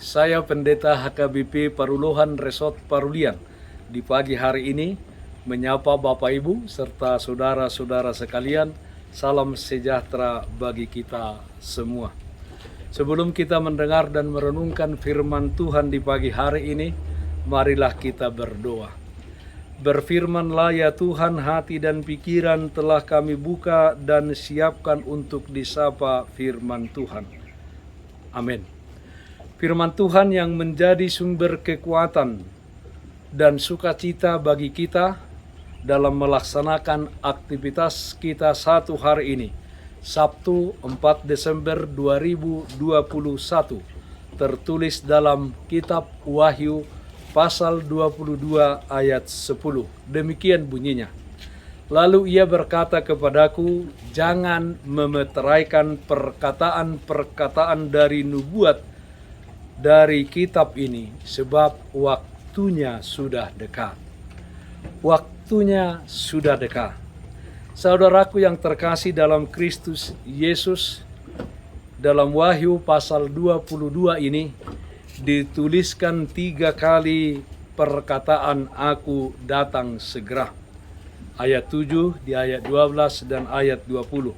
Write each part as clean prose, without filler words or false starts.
Saya Pendeta HKBP Paruluhan Resort Parulian di pagi hari ini menyapa Bapak Ibu serta saudara-saudara sekalian, salam sejahtera bagi kita semua. Sebelum kita mendengar dan merenungkan firman Tuhan di pagi hari ini, marilah kita berdoa. Berfirmanlah ya Tuhan, hati dan pikiran telah kami buka dan siapkan untuk disapa firman Tuhan. Amin. Firman Tuhan yang menjadi sumber kekuatan dan sukacita bagi kita dalam melaksanakan aktivitas kita satu hari ini, Sabtu 4 Desember 2021, tertulis dalam kitab Wahyu pasal 22 ayat 10. Demikian bunyinya. Lalu ia berkata kepadaku, jangan memeteraikan perkataan-perkataan dari nubuat dari kitab ini, sebab waktunya sudah dekat. Waktunya sudah dekat. Saudaraku yang terkasih dalam Kristus Yesus, dalam Wahyu pasal 22 ini dituliskan 3 kali perkataan aku datang segera. Ayat 7, di ayat 12 dan ayat 20.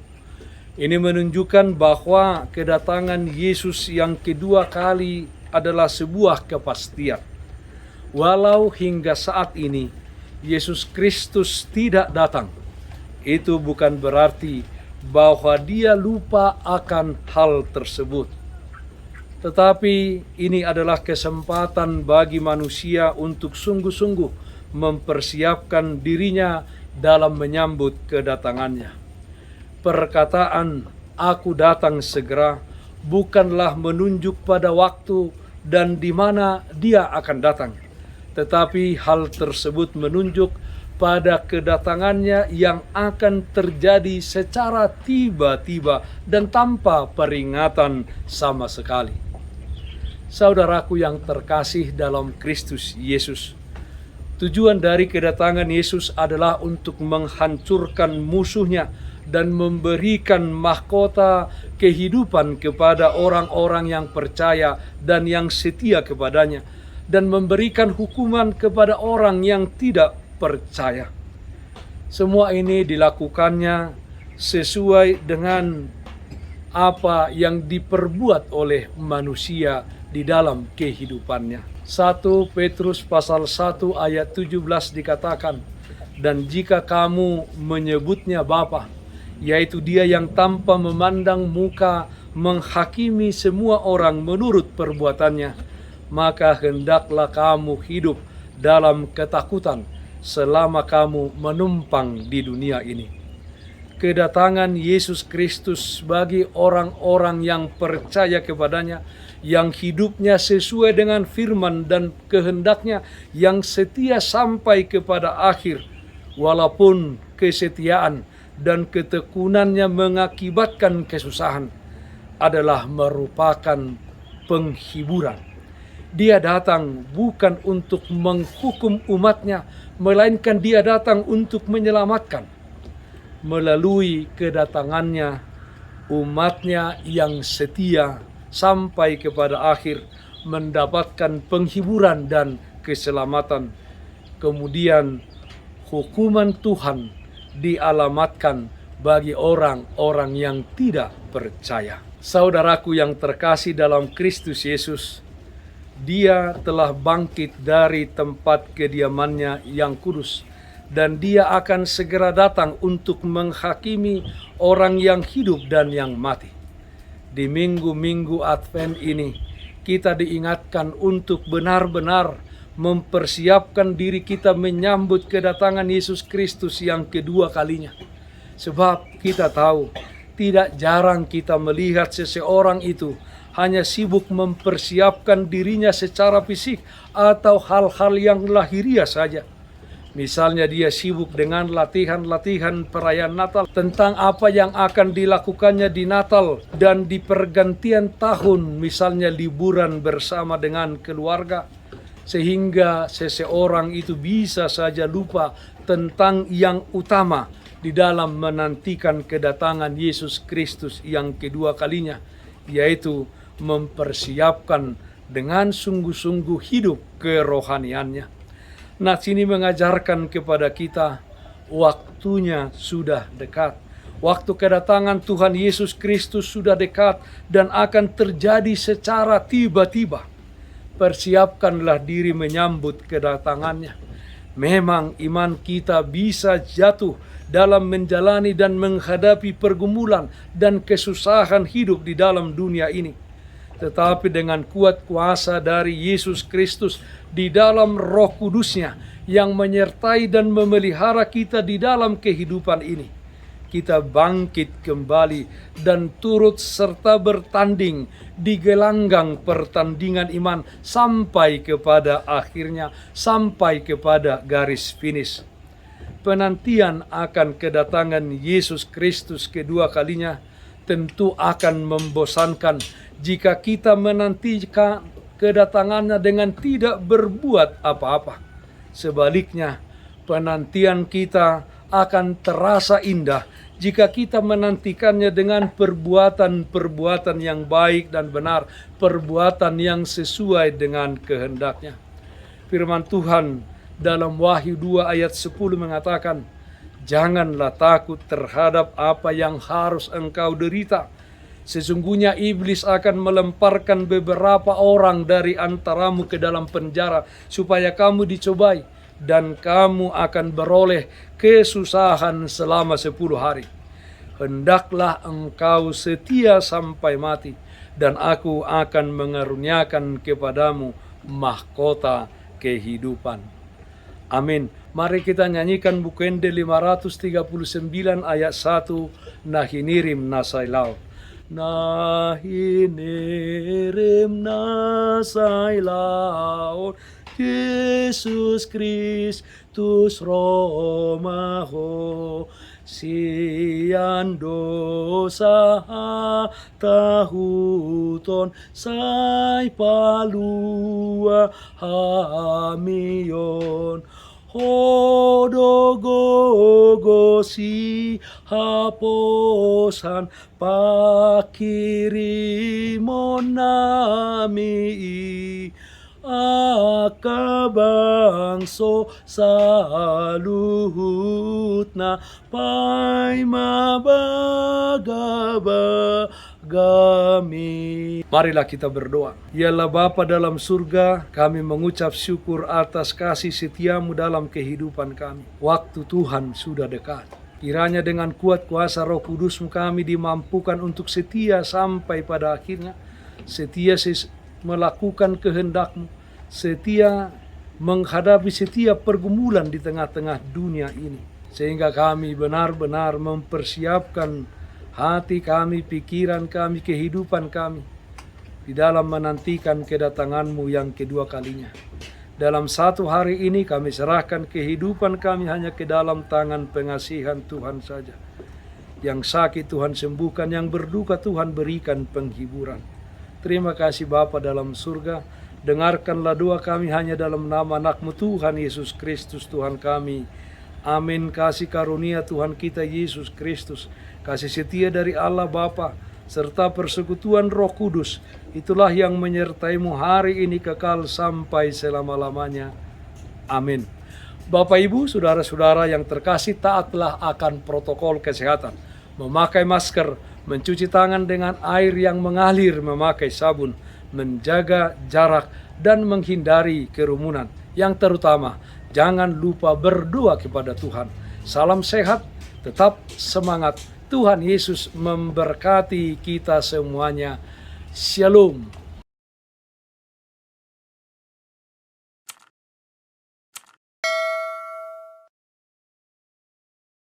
Ini menunjukkan bahwa kedatangan Yesus yang kedua kali adalah sebuah kepastian. Walau hingga saat ini Yesus Kristus tidak datang, itu bukan berarti bahwa dia lupa akan hal tersebut. Tetapi ini adalah kesempatan bagi manusia untuk sungguh-sungguh mempersiapkan dirinya dalam menyambut kedatangannya. Perkataan aku datang segera bukanlah menunjuk pada waktu dan di mana dia akan datang, tetapi hal tersebut menunjuk pada kedatangannya yang akan terjadi secara tiba-tiba dan tanpa peringatan sama sekali. Saudaraku yang terkasih dalam Kristus Yesus, tujuan dari kedatangan Yesus adalah untuk menghancurkan musuhnya dan memberikan mahkota kehidupan kepada orang-orang yang percaya dan yang setia kepadanya, dan memberikan hukuman kepada orang yang tidak percaya. Semua ini dilakukannya sesuai dengan apa yang diperbuat oleh manusia di dalam kehidupannya. 1 Petrus pasal 1 ayat 17 dikatakan, dan jika kamu menyebutnya Bapa, yaitu dia yang tanpa memandang muka menghakimi semua orang menurut perbuatannya, maka hendaklah kamu hidup dalam ketakutan selama kamu menumpang di dunia ini. Kedatangan Yesus Kristus bagi orang-orang yang percaya kepadanya, yang hidupnya sesuai dengan firman dan kehendaknya, yang setia sampai kepada akhir, walaupun kesetiaan dan ketekunannya mengakibatkan kesusahan, adalah merupakan penghiburan. Dia datang bukan untuk menghukum umatnya, melainkan dia datang untuk menyelamatkan. Melalui kedatangannya, umatnya yang setia sampai kepada akhir mendapatkan penghiburan dan keselamatan. Kemudian hukuman Tuhan dialamatkan bagi orang-orang yang tidak percaya. Saudaraku yang terkasih dalam Kristus Yesus, dia telah bangkit dari tempat kediamannya yang kudus, dan dia akan segera datang untuk menghakimi orang yang hidup dan yang mati. Di minggu-minggu Advent ini, kita diingatkan untuk benar-benar mempersiapkan diri kita menyambut kedatangan Yesus Kristus yang kedua kalinya. Sebab kita tahu, tidak jarang kita melihat seseorang itu hanya sibuk mempersiapkan dirinya secara fisik atau hal-hal yang lahiriah saja. Misalnya dia sibuk dengan latihan-latihan perayaan Natal, tentang apa yang akan dilakukannya di Natal dan di pergantian tahun, misalnya liburan bersama dengan keluarga, sehingga seseorang itu bisa saja lupa tentang yang utama di dalam menantikan kedatangan Yesus Kristus yang kedua kalinya, yaitu mempersiapkan dengan sungguh-sungguh hidup kerohaniannya. Nats ini mengajarkan kepada kita waktunya sudah dekat. Waktu kedatangan Tuhan Yesus Kristus sudah dekat dan akan terjadi secara tiba-tiba. Persiapkanlah diri menyambut kedatangannya. Memang iman kita bisa jatuh dalam menjalani dan menghadapi pergumulan dan kesusahan hidup di dalam dunia ini. Tetapi dengan kuat kuasa dari Yesus Kristus di dalam Roh Kudusnya yang menyertai dan memelihara kita di dalam kehidupan ini, kita bangkit kembali dan turut serta bertanding di gelanggang pertandingan iman sampai kepada akhirnya, sampai kepada garis finish. Penantian akan kedatangan Yesus Kristus kedua kalinya tentu akan membosankan jika kita menantikan kedatangannya dengan tidak berbuat apa-apa. Sebaliknya, penantian kita akan terasa indah jika kita menantikannya dengan perbuatan-perbuatan yang baik dan benar, perbuatan yang sesuai dengan kehendaknya. Firman Tuhan dalam Wahyu 2 ayat 10 mengatakan, "Janganlah takut terhadap apa yang harus engkau derita. Sesungguhnya iblis akan melemparkan beberapa orang dari antaramu ke dalam penjara supaya kamu dicobai, dan kamu akan beroleh kesusahan selama 10 hari. Hendaklah engkau setia sampai mati, dan aku akan mengaruniakan kepadamu mahkota kehidupan." Amin. Mari kita nyanyikan Bukende 539 ayat 1, Nahinirim nasailau. Nahinirim nasailau, Yesus Kristus Romaho, sian dosa tahuton sai palua hamion. Hodogogosi haposan pakirimon nami akabangso saluhutna pai mabagabagami. Marilah kita berdoa. Ya Allah Bapa dalam surga, kami mengucap syukur atas kasih setiamu dalam kehidupan kami. Waktu Tuhan sudah dekat. Kiranya dengan kuat kuasa Roh Kudusmu kami dimampukan untuk setia sampai pada akhirnya. Setia melakukan kehendak-Mu, setia menghadapi setiap pergumulan di tengah-tengah dunia ini, sehingga kami benar-benar mempersiapkan hati kami, pikiran kami, kehidupan kami di dalam menantikan kedatangan-Mu yang kedua kalinya. Dalam satu hari ini kami serahkan kehidupan kami hanya ke dalam tangan pengasihan Tuhan saja. Yang sakit Tuhan sembuhkan, yang berduka Tuhan berikan penghiburan. Terima kasih Bapa dalam surga. Dengarkanlah doa kami hanya dalam nama anak-Mu Tuhan Yesus Kristus Tuhan kami. Amin. Kasih karunia Tuhan kita Yesus Kristus, kasih setia dari Allah Bapa, serta persekutuan Roh Kudus, itulah yang menyertai-Mu hari ini kekal sampai selama-lamanya. Amin. Bapak Ibu, saudara-saudara yang terkasih, taatlah akan protokol kesehatan. Memakai masker, mencuci tangan dengan air yang mengalir, memakai sabun, menjaga jarak, dan menghindari kerumunan. Yang terutama, jangan lupa berdoa kepada Tuhan. Salam sehat, tetap semangat. Tuhan Yesus memberkati kita semuanya. Shalom.